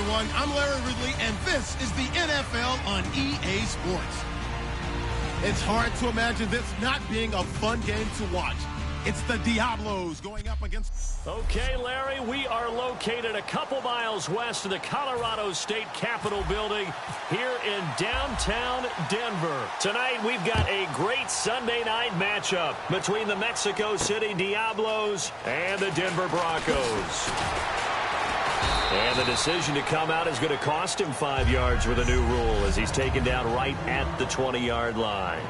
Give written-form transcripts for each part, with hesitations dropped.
everyone. I'm Larry Ridley, and this is the NFL on EA Sports. It's hard to imagine this not being a fun game to watch. It's the Diablos going up against... Okay, Larry, we are located a couple miles west of the Colorado State Capitol building here in downtown Denver. Tonight, we've got a great Sunday night matchup between the Mexico City Diablos and the Denver Broncos. And the decision to come out is going to cost him 5 yards with a new rule as he's taken down right at the 20-yard line.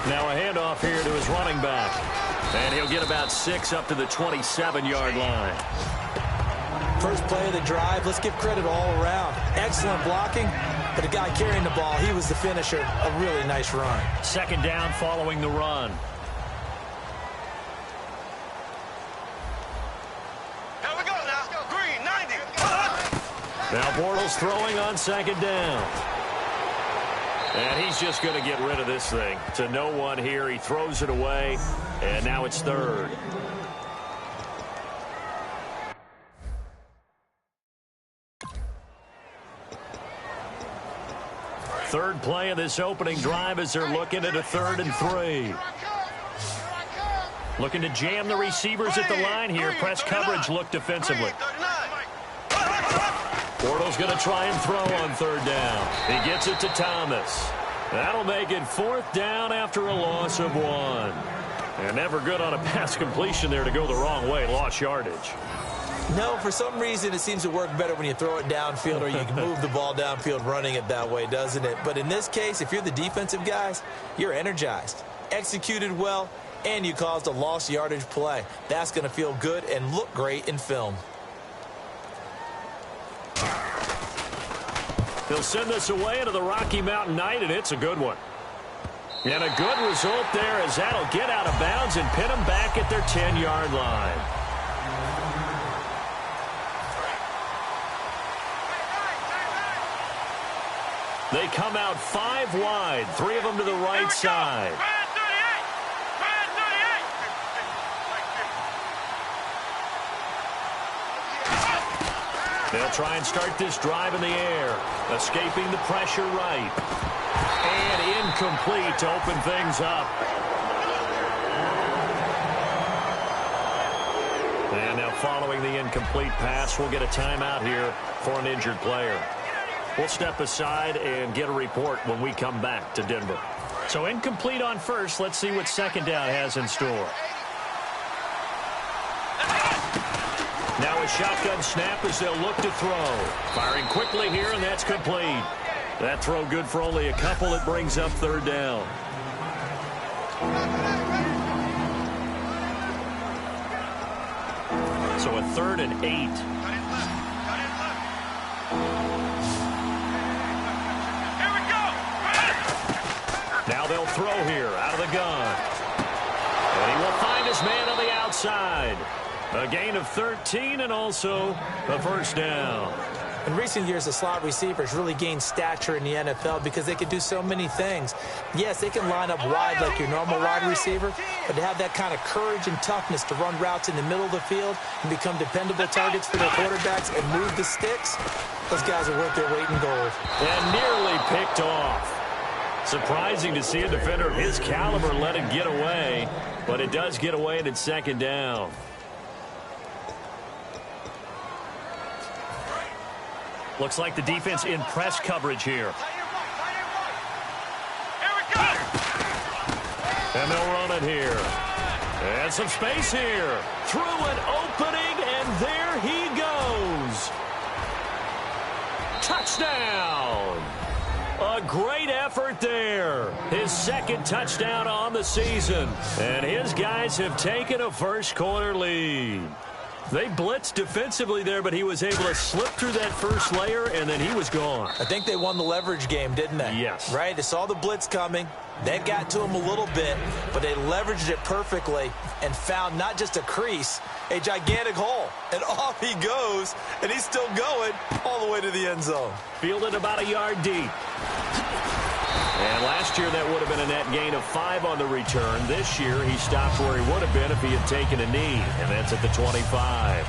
Now a handoff here to his running back. And he'll get about 6 up to the 27-yard line. First play of the drive, let's give credit all around. Excellent blocking, but the guy carrying the ball, he was the finisher. A really nice run. Second down following the run. Here we go now. Green, 90. Now Bortles throwing on second down. And he's just going to get rid of this thing. To no one here. He throws it away. And now it's third. Third play of this opening drive as they're looking at a 3rd and 3. Looking to jam the receivers at the line here. Press coverage look defensively. Bortles going to try and throw on 3rd down. He gets it to Thomas. That'll make it 4th down after a loss of 1. And never good on a pass completion there to go the wrong way. Lost yardage. No, for some reason it seems to work better when you throw it downfield or you can move the ball downfield running it that way, doesn't it? But in this case, if you're the defensive guys, you're energized, executed well, and you caused a lost yardage play. That's going to feel good and look great in film. They'll send this away into the Rocky Mountain night, and it's a good one. And a good result there as that'll get out of bounds and pin them back at their 10-yard line. They come out 5 wide, 3 of them to the right side. They'll try and start this drive in the air, escaping the pressure right. And incomplete to open things up. And now following the incomplete pass, we'll get a timeout here for an injured player. We'll step aside and get a report when we come back to Denver. So incomplete on first. Let's see what second down has in store. Now a shotgun snap as they'll look to throw. Firing quickly here, and that's complete. That throw good for only a couple. It brings up 3rd down. So a 3rd and 8. Now they'll throw here out of the gun. And he will find his man on the outside. A gain of 13 and also a 1st down. In recent years, the slot receivers really gained stature in the NFL because they can do so many things. Yes, they can line up wide like your normal wide receiver, but to have that kind of courage and toughness to run routes in the middle of the field and become dependable targets for their quarterbacks and move the sticks, those guys are worth their weight in gold. And nearly picked off. Surprising to see a defender of his caliber let it get away, but it does get away and it's 2nd down. Looks like the defense in press coverage here. And they'll run it here. And some space here. Through an opening, and there he goes. Touchdown. A great effort there. His 2nd touchdown on the season. And his guys have taken a first quarter lead. They blitzed defensively there, but he was able to slip through that first layer, and then he was gone. I think they won the leverage game, didn't they? Yes. Right? They saw the blitz coming. That got to him a little bit, but they leveraged it perfectly and found not just a crease, a gigantic hole. And off he goes, and he's still going all the way to the end zone. Fielded about a yard deep. And last year that would have been a net gain of 5 on the return. This year he stopped where he would have been if he had taken a knee, and that's at the 25.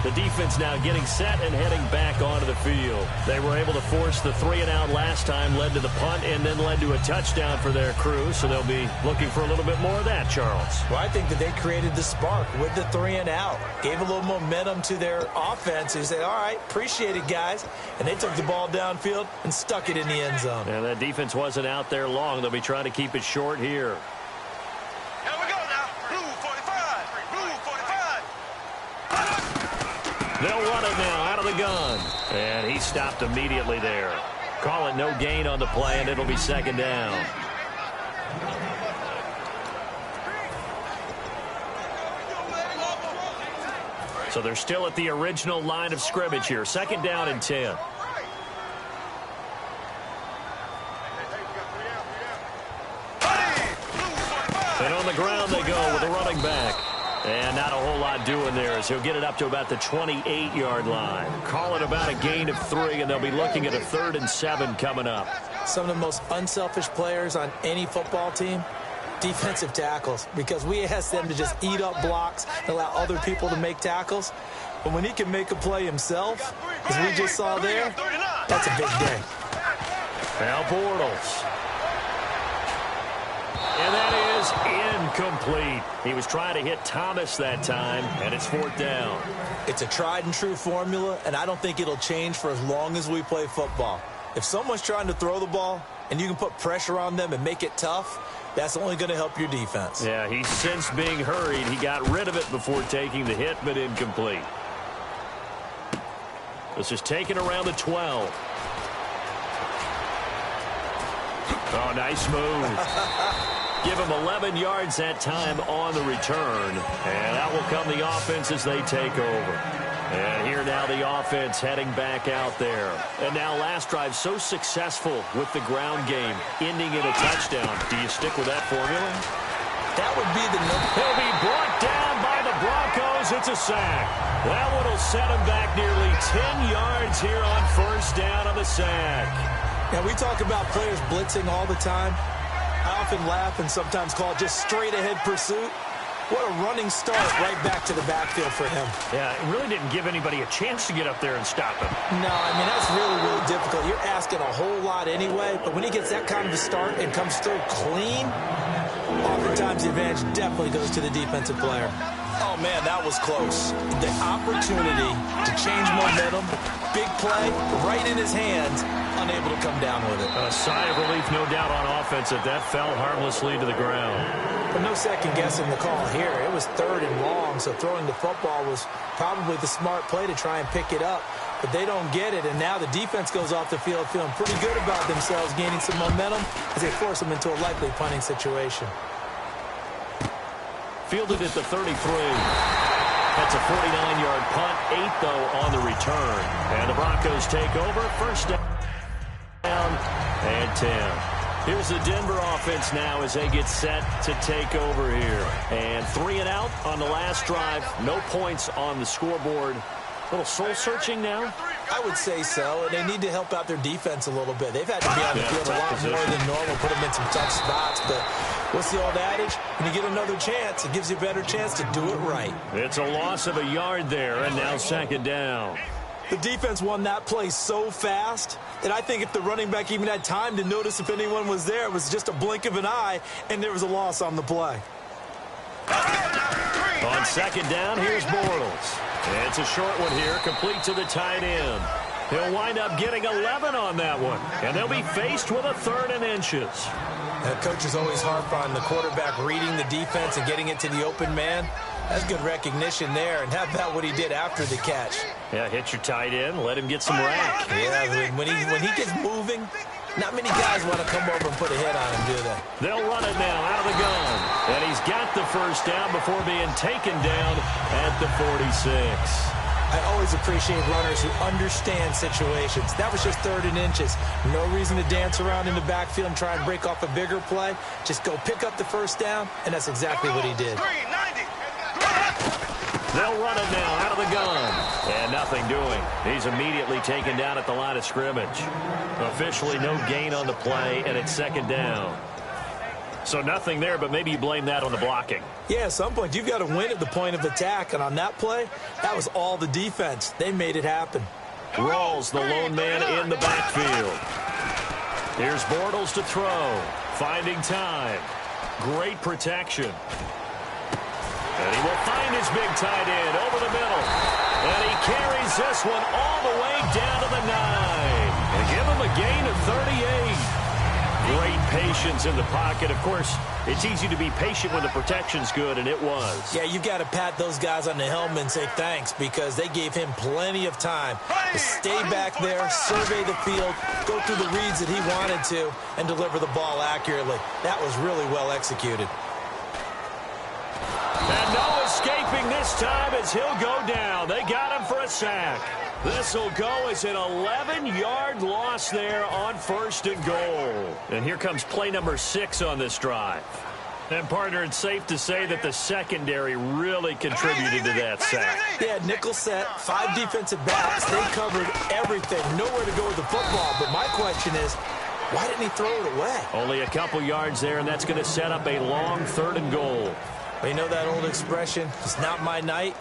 The defense now getting set and heading back onto the field. They were able to force the 3-and-out last time, led to the punt, and then led to a touchdown for their crew, so they'll be looking for a little bit more of that, Charles. Well, I think that they created the spark with the 3-and-out, gave a little momentum to their offense. They said, all right, appreciate it, guys. And they took the ball downfield and stuck it in the end zone. And that defense wasn't out there long. They'll be trying to keep it short here. Here we go now. Blue 45. Blue 45. They'll run it now out of the gun. And he stopped immediately there. Call it no gain on the play, and it'll be second down. So they're still at the original line of scrimmage here. Second down and 10. And on the ground they go with a running back. And not a whole lot doing there as he'll get it up to about the 28-yard line. Call it about a gain of 3, and they'll be looking at a 3rd and 7 coming up. Some of the most unselfish players on any football team, defensive tackles, because we ask them to just eat up blocks and allow other people to make tackles. But when he can make a play himself, as we just saw there, that's a big day. Now Bortles. And that is incomplete. He was trying to hit Thomas that time, and it's 4th down. It's a tried-and-true formula, and I don't think it'll change for as long as we play football. If someone's trying to throw the ball and you can put pressure on them and make it tough, that's only going to help your defense. Yeah, he sensed being hurried. He got rid of it before taking the hit, but incomplete. This is taken around the 12. Oh, nice move. Give him 11 yards that time on the return. And out will come the offense as they take over. And here now the offense heading back out there. And now last drive so successful with the ground game, ending in a touchdown. Do you stick with that formula? That would be the number. He'll be brought down by the Broncos. It's a sack. That one will set him back nearly 10 yards here on 1st down on the sack. Now, we talk about players blitzing all the time. I often laugh and sometimes call it just straight-ahead pursuit. What a running start right back to the backfield for him. Yeah, it really didn't give anybody a chance to get up there and stop him. No, I mean, that's really, really difficult. You're asking a whole lot anyway, but when he gets that kind of a start and comes through clean, oftentimes the advantage definitely goes to the defensive player. Oh, man, that was close. The opportunity to change momentum, big play, right in his hands, unable to come down with it. A sigh of relief, no doubt, on offense that fell harmlessly to the ground. But no second guessing the call here. It was 3rd and long, so throwing the football was probably the smart play to try and pick it up. But they don't get it, and now the defense goes off the field feeling pretty good about themselves, gaining some momentum as they force them into a likely punting situation. Fielded at the 33. That's a 49-yard punt, 8, though, on the return. And the Broncos take over. 1st down and 10. Here's the Denver offense now as they get set to take over here. And 3-and-out on the last drive. No points on the scoreboard. A little soul-searching now? I would say so, and they need to help out their defense a little bit. They've had to be on the field a lot more than normal, put them in some tough spots. But what's the old adage? When you get another chance, it gives you a better chance to do it right. It's a loss of a yard there, and now 2nd down. The defense won that play so fast, and I think if the running back even had time to notice if anyone was there, it was just a blink of an eye, and there was a loss on the play. On 2nd down, here's Bortles. It's a short one here, complete to the tight end. He'll wind up getting 11 on that one, and they'll be faced with a 3rd and inches. Coaches always harp on the quarterback reading the defense and getting it to the open man. That's good recognition there, and how about what he did after the catch? Yeah, hit your tight end, let him get some rack. Yeah, when he gets moving, Not many guys want to come over and put a hit on him, do they? They'll run it now out of the gun. And he's got the first down before being taken down at the 46. I always appreciate runners who understand situations. That was just 3rd and inches. No reason to dance around in the backfield and try and break off a bigger play. Just go pick up the first down, and that's exactly what he did. They'll run it now out of the gun. And nothing doing. He's immediately taken down at the line of scrimmage. Officially no gain on the play, and it's 2nd down. So nothing there, but maybe you blame that on the blocking. Yeah, at some point, you've got to win at the point of attack. And on that play, that was all the defense. They made it happen. Rawls, the lone man in the backfield. Here's Bortles to throw. Finding time. Great protection. And he will find his big tight end over the middle. And he carries this one all the way down to the 9. And give him a gain of 38. Great patience in the pocket. Of course, it's easy to be patient when the protection's good, and it was. Yeah, you've got to pat those guys on the helmet and say thanks because they gave him plenty of time to stay back there, survey the field, go through the reads that he wanted to, and deliver the ball accurately. That was really well executed. And no escaping this time as he'll go down. They got him for a sack. This will go as an 11-yard loss there on 1st and goal. And here comes play number 6 on this drive. And, partner, it's safe to say that the secondary really contributed to that sack. Yeah, nickel set, 5 defensive backs. They covered everything. Nowhere to go with the football. But my question is, why didn't he throw it away? Only a couple yards there, and that's going to set up a long 3rd and goal. Well, you know that old expression, it's not my night?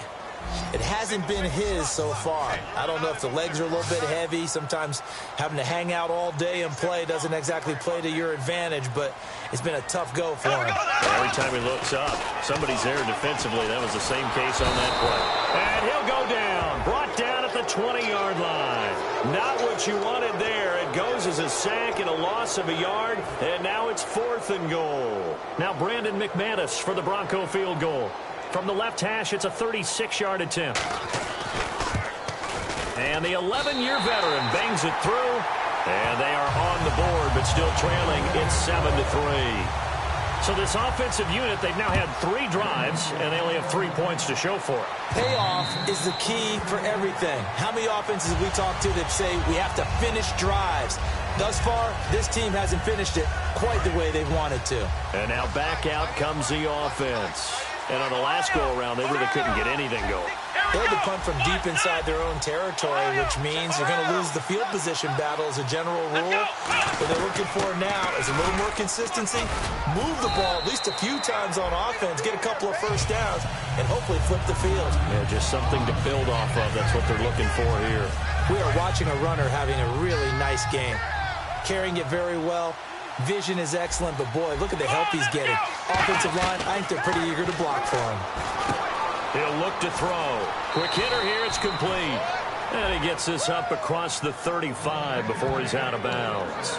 It hasn't been his so far. I don't know if the legs are a little bit heavy. Sometimes having to hang out all day and play doesn't exactly play to your advantage, but it's been a tough go for him. Every time he looks up, somebody's there defensively. That was the same case on that play. And he'll go down. Brought down at the 20-yard line. Not what you wanted there. It goes as a sack and a loss of a yard, and now it's 4th and goal. Now Brandon McManus for the Bronco field goal. From the left hash, it's a 36-yard attempt. And the 11-year veteran bangs it through. And they are on the board, but still trailing. It's 7-3. So this offensive unit, they've now had 3 drives, and they only have 3 points to show for it. Payoff is the key for everything. How many offenses have we talked to that say we have to finish drives? Thus far, this team hasn't finished it quite the way they've wanted to. And now back out comes the offense. And on the last go-around, they really couldn't get anything going. They had to punt from deep inside their own territory, which means you're going to lose the field position battle as a general rule. What they're looking for now is a little more consistency, move the ball at least a few times on offense, get a couple of first downs, and hopefully flip the field. Yeah, just something to build off of. That's what they're looking for here. We are watching a runner having a really nice game, carrying it very well. Vision is excellent, but boy, look at the help he's getting. Offensive line, I think they're pretty eager to block for him. He'll look to throw. Quick hitter here, it's complete. And he gets this up across the 35 before he's out of bounds.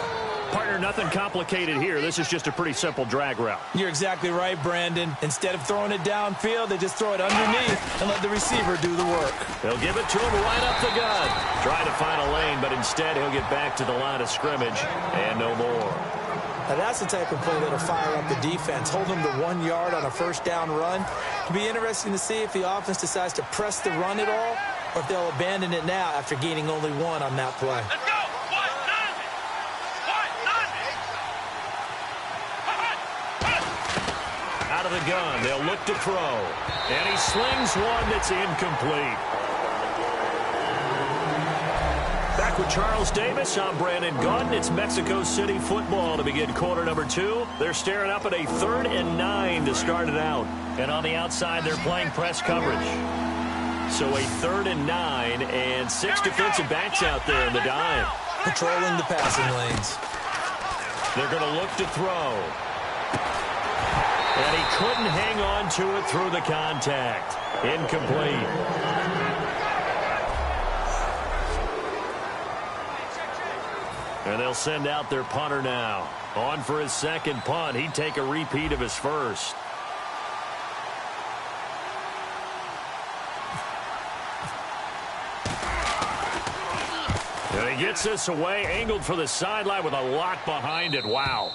Partner, nothing complicated here. This is just a pretty simple drag route. You're exactly right, Brandon. Instead of throwing it downfield, they just throw it underneath and let the receiver do the work. They'll give it to him right up the gut. Trying to find a lane, but instead he'll get back to the line of scrimmage and no more. Now that's the type of play that'll fire up the defense. Hold them to 1 yard on a first down run. It'll be interesting to see if the offense decides to press the run at all or if they'll abandon it now after gaining only 1 on that play. Let's go. Out of the gun, they'll look to throw. And he slings one that's incomplete. Back with Charles Davis, I'm Brandon Gaudin. It's Mexico City football to begin quarter number 2. They're staring up at a 3rd and 9 to start it out. And on the outside, they're playing press coverage. So a 3rd and 9 and 6 defensive backs out there in the dime. Patrolling the passing lanes. They're going to look to throw. And he couldn't hang on to it through the contact. Incomplete. And they'll send out their punter now. On for his second punt. He'd take a repeat of his first. And he gets this away, angled for the sideline with a lot behind it. Wow.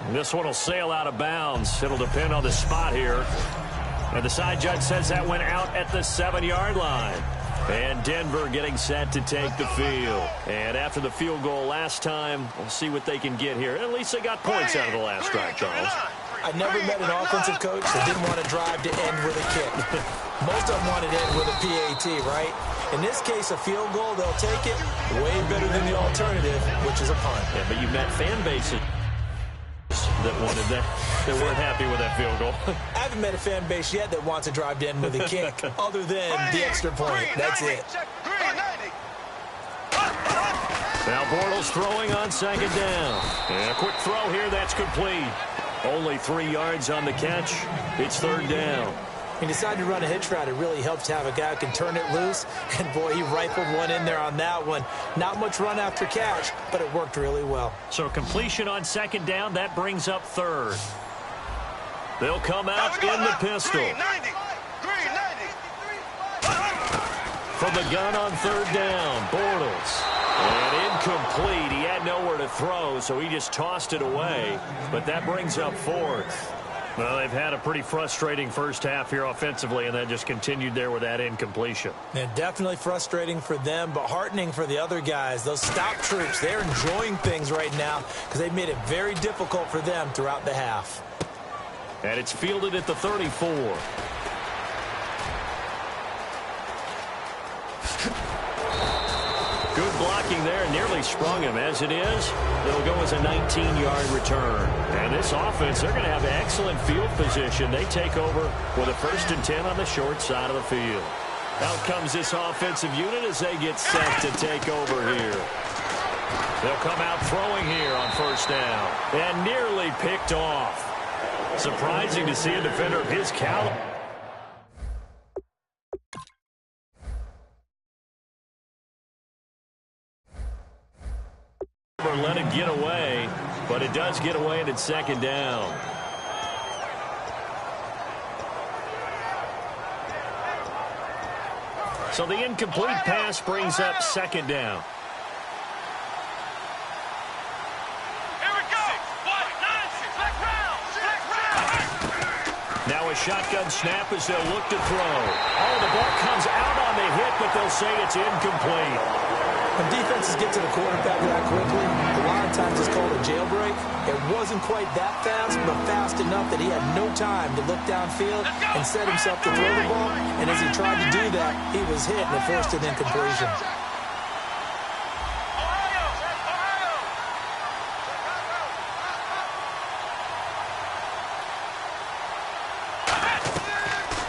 And this one will sail out of bounds. It'll depend on the spot here. And the side judge says that went out at the 7-yard line. And Denver getting set to take the field. And after the field goal last time, we'll see what they can get here. At least they got points out of the last drive, Charles. I never met an offensive coach that didn't want to drive to end with a kick. Most of them wanted to end with a PAT, right? In this case, a field goal, they'll take it way better than the alternative, which is a punt. Yeah, but you met fan bases that wanted that, that weren't happy with that field goal. I haven't met a fan base yet that wants to drive to end with a kick other than the extra point. That's it. Now Bortles throwing on second down. And a quick throw here, that's complete. Only 3 yards on the catch. It's third down. He decided to run a hitch route. It really helps to have a guy who can turn it loose. And, boy, he rifled one in there on that one. Not much run after catch, but it worked really well. So completion on second down, that brings up third. They'll come out in the pistol. From the gun on third down, Bortles. And incomplete. He had nowhere to throw, so he just tossed it away. But that brings up fourth. Well, they've had a pretty frustrating first half here offensively, and then just continued there with that incompletion. And definitely frustrating for them, but heartening for the other guys. Those stop troops, they're enjoying things right now because they've made it very difficult for them throughout the half. And it's fielded at the 34. Good blocking there, nearly sprung him. As it is, it'll go as a 19-yard return. And this offense, they're going to have excellent field position. They take over with a 1st and 10 on the short side of the field. Out comes this offensive unit as they get set to take over here. They'll come out throwing here on first down. And nearly picked off. Surprising to see a defender of his caliber. Let it get away, but it does get away and it's second down. So the incomplete pass brings up second down. Now a shotgun snap as they'll look to throw. Oh, the ball comes out on the hit, but they'll say it's incomplete. When defenses get to the quarterback that quickly, a lot of times it's called a jailbreak. It wasn't quite that fast, but fast enough that he had no time to look downfield and set himself to throw the ball. And as he tried to do that, he was hit and it forced an incompletion.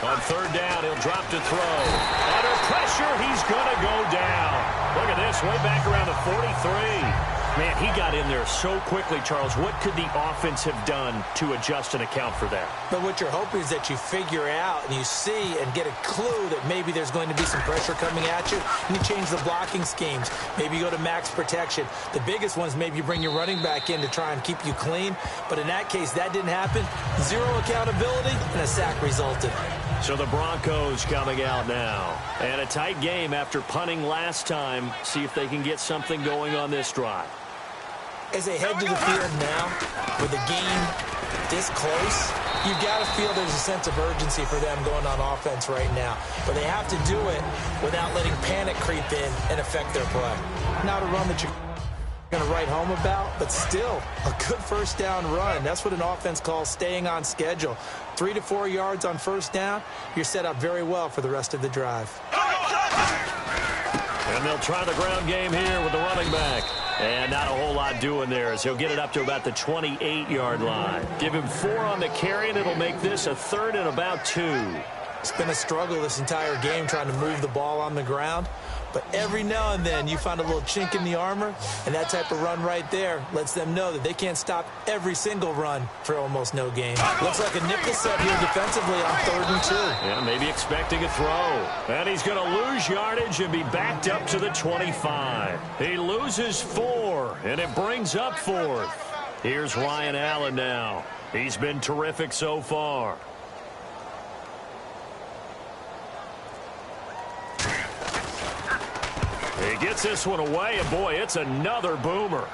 On third down, he'll drop to throw. Under pressure, he's going to go down. Look at this, way back around the 43. Man, he got in there so quickly, Charles. What could the offense have done to adjust and account for that? But what you're hoping is that you figure out and you see and get a clue that maybe there's going to be some pressure coming at you, and you change the blocking schemes. Maybe you go to max protection. The biggest one is maybe you bring your running back in to try and keep you clean. But in that case, that didn't happen. Zero accountability, and a sack resulted. So the Broncos coming out now. And a tight game after punting last time. See if they can get something going on this drive. As they head to the field now, with the game this close, you've got to feel there's a sense of urgency for them going on offense right now. But they have to do it without letting panic creep in and affect their play. Not a run that you're going to write home about, but still a good first down run. That's what an offense calls staying on schedule. 3 to 4 yards on first down, you're set up very well for the rest of the drive. And they'll try the ground game here with the running back. And not a whole lot doing there as he'll get it up to about the 28-yard line. Give him 4 on the carry, and it'll make this a 3rd and about 2. It's been a struggle this entire game trying to move the ball on the ground. But every now and then you find a little chink in the armor, and that type of run right there lets them know that they can't stop every single run for almost no gain. Looks like a nickel set here defensively on 3rd and 2. Yeah, maybe expecting a throw. And he's going to lose yardage and be backed up to the 25. He loses 4, and it brings up 4th. Here's Ryan Allen now. He's been terrific so far. He He gets this one away, and boy, it's another boomer.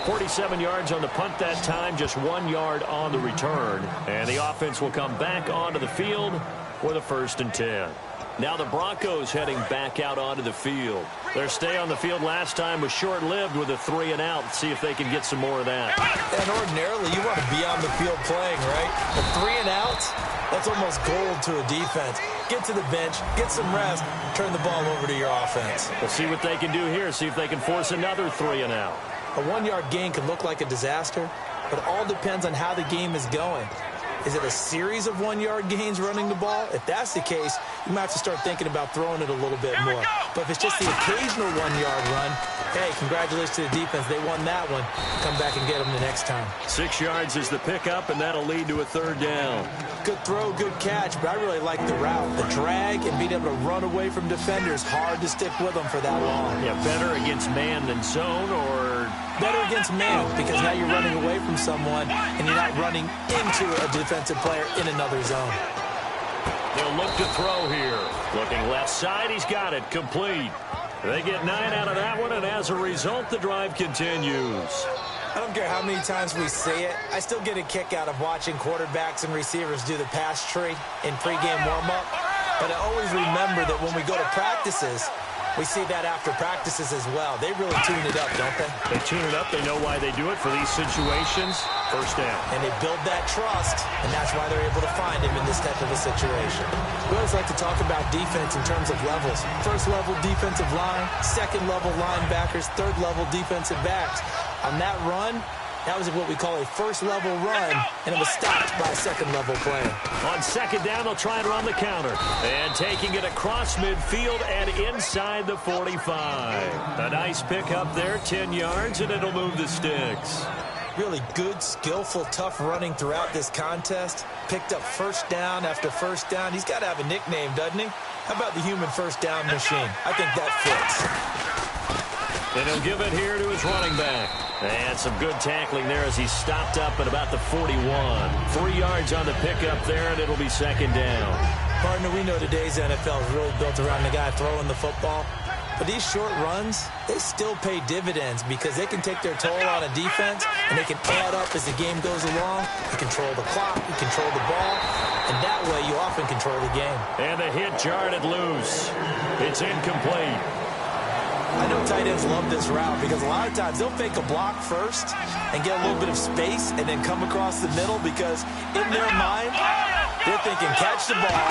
47 yards on the punt that time, just 1 yard on the return. And the offense will come back onto the field with a 1st and 10. Now the Broncos heading back out onto the field. Their stay on the field last time was short-lived with a 3 and out. See if they can get some more of that. And ordinarily, you want to be on the field playing, right? The 3 and outs, that's almost gold to a defense. Get to the bench, get some rest, turn the ball over to your offense. We'll see what they can do here. See if they can force another 3 and out. A 1-yard gain can look like a disaster, but it all depends on how the game is going. Is it a series of 1-yard gains running the ball? If that's the case, you might have to start thinking about throwing it a little bit more. But if it's just the occasional 1-yard run, hey, congratulations to the defense. They won that one. Come back and get them the next time. 6 yards is the pickup, and that'll lead to a 3rd down. Good throw, good catch, but I really like the route. The drag and being able to run away from defenders, hard to stick with them for that long. Yeah, better against man than zone, or better against man, because now you're running away from someone and you're not running into a defensive player in another zone. He'll look to throw here. Looking left side, he's got it, complete. They get 9 out of that one, and as a result, the drive continues. I don't care how many times we say it, I still get a kick out of watching quarterbacks and receivers do the pass tree in pregame warm-up. But I always remember that when we go to practices, we see that after practices as well. They really tune it up, don't they? They tune it up. They know why they do it for these situations. 1st down. And they build that trust, and that's why they're able to find him in this type of a situation. We always like to talk about defense in terms of levels. 1st level defensive line, 2nd level linebackers, 3rd level defensive backs. On that run, that was what we call a 1st level run, and it was stopped by a 2nd level play. On 2nd down, they'll try and run the counter. And taking it across midfield and inside the 45. A nice pickup there, 10 yards, and it'll move the sticks. Really good, skillful, tough running throughout this contest. Picked up 1st down after 1st down. He's got to have a nickname, doesn't he? How about the human 1st down machine? I think that fits. And he'll give it here to his running back. And some good tackling there as he stopped up at about the 41. 3 yards on the pickup there, and it'll be 2nd down. Partner, we know today's NFL is really built around the guy throwing the football. But these short runs, they still pay dividends because they can take their toll on a defense, and they can add up as the game goes along. You control the clock, you control the ball, and that way you often control the game. And the hit jarred it loose. It's incomplete. I know tight ends love this route because a lot of times they'll fake a block first and get a little bit of space and then come across the middle because in their mind, they're thinking catch the ball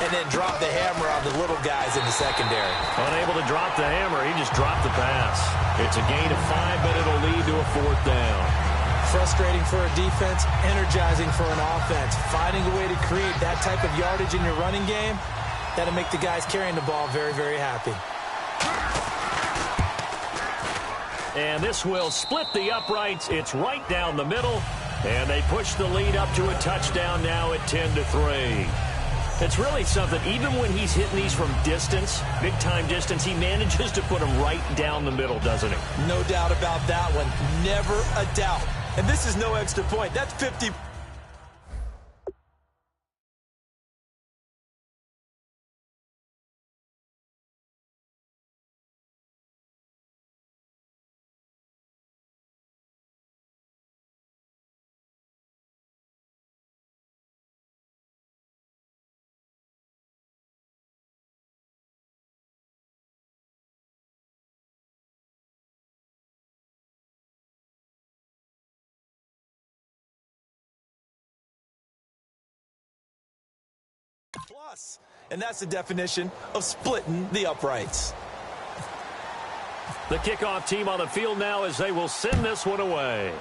and then drop the hammer on the little guys in the secondary. Unable to drop the hammer, he just dropped the pass. It's a gain of 5, but it'll lead to a 4th down. Frustrating for a defense, energizing for an offense. Finding a way to create that type of yardage in your running game, that'll make the guys carrying the ball very, very happy. And this will split the uprights. It's right down the middle. And they push the lead up to a touchdown now at 10-3. It's really something. Even when he's hitting these from distance, big-time distance, he manages to put them right down the middle, doesn't he? No doubt about that one. Never a doubt. And this is no extra point. That's 50. Plus, and that's the definition of splitting the uprights. The kickoff team on the field now as they will send this one away.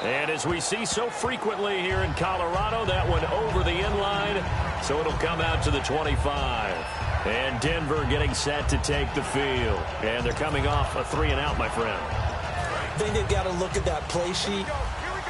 And as we see so frequently here in Colorado, that one over the end line, so it'll come out to the 25. And Denver getting set to take the field. And they're coming off a 3 and out, my friend. I think they've got to look at that play sheet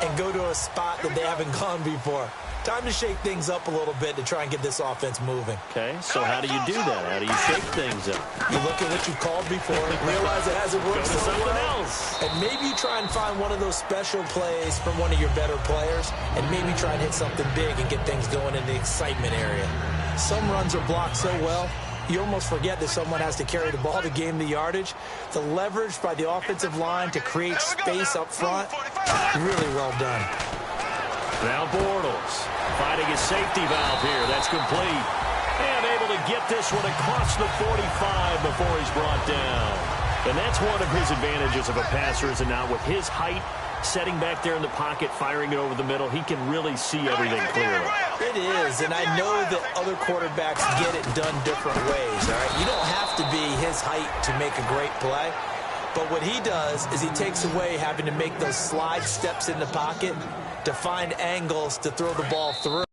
and go to a spot that they haven't gone before. Time to shake things up a little bit to try and get this offense moving. Okay, so how do you do that? How do you shake things up? You look at what you called before, realize it hasn't worked Go to so something well, else. and maybe you try and find one of those special plays from one of your better players, and maybe try and hit something big and get things going in the excitement area. Some runs are blocked so well, you almost forget that someone has to carry the ball to gain the yardage. The leverage by the offensive line to create space up front, really well done. Now Bortles finding his safety valve here. That's complete. And able to get this one across the 45 before he's brought down. And that's one of his advantages of a passer, is it not? With his height, setting back there in the pocket, firing it over the middle, he can really see everything clearly. It is, and I know that other quarterbacks get it done different ways, all right? You don't have to be his height to make a great play. But what he does is he takes away having to make those slide steps in the pocket to find angles to throw the ball through.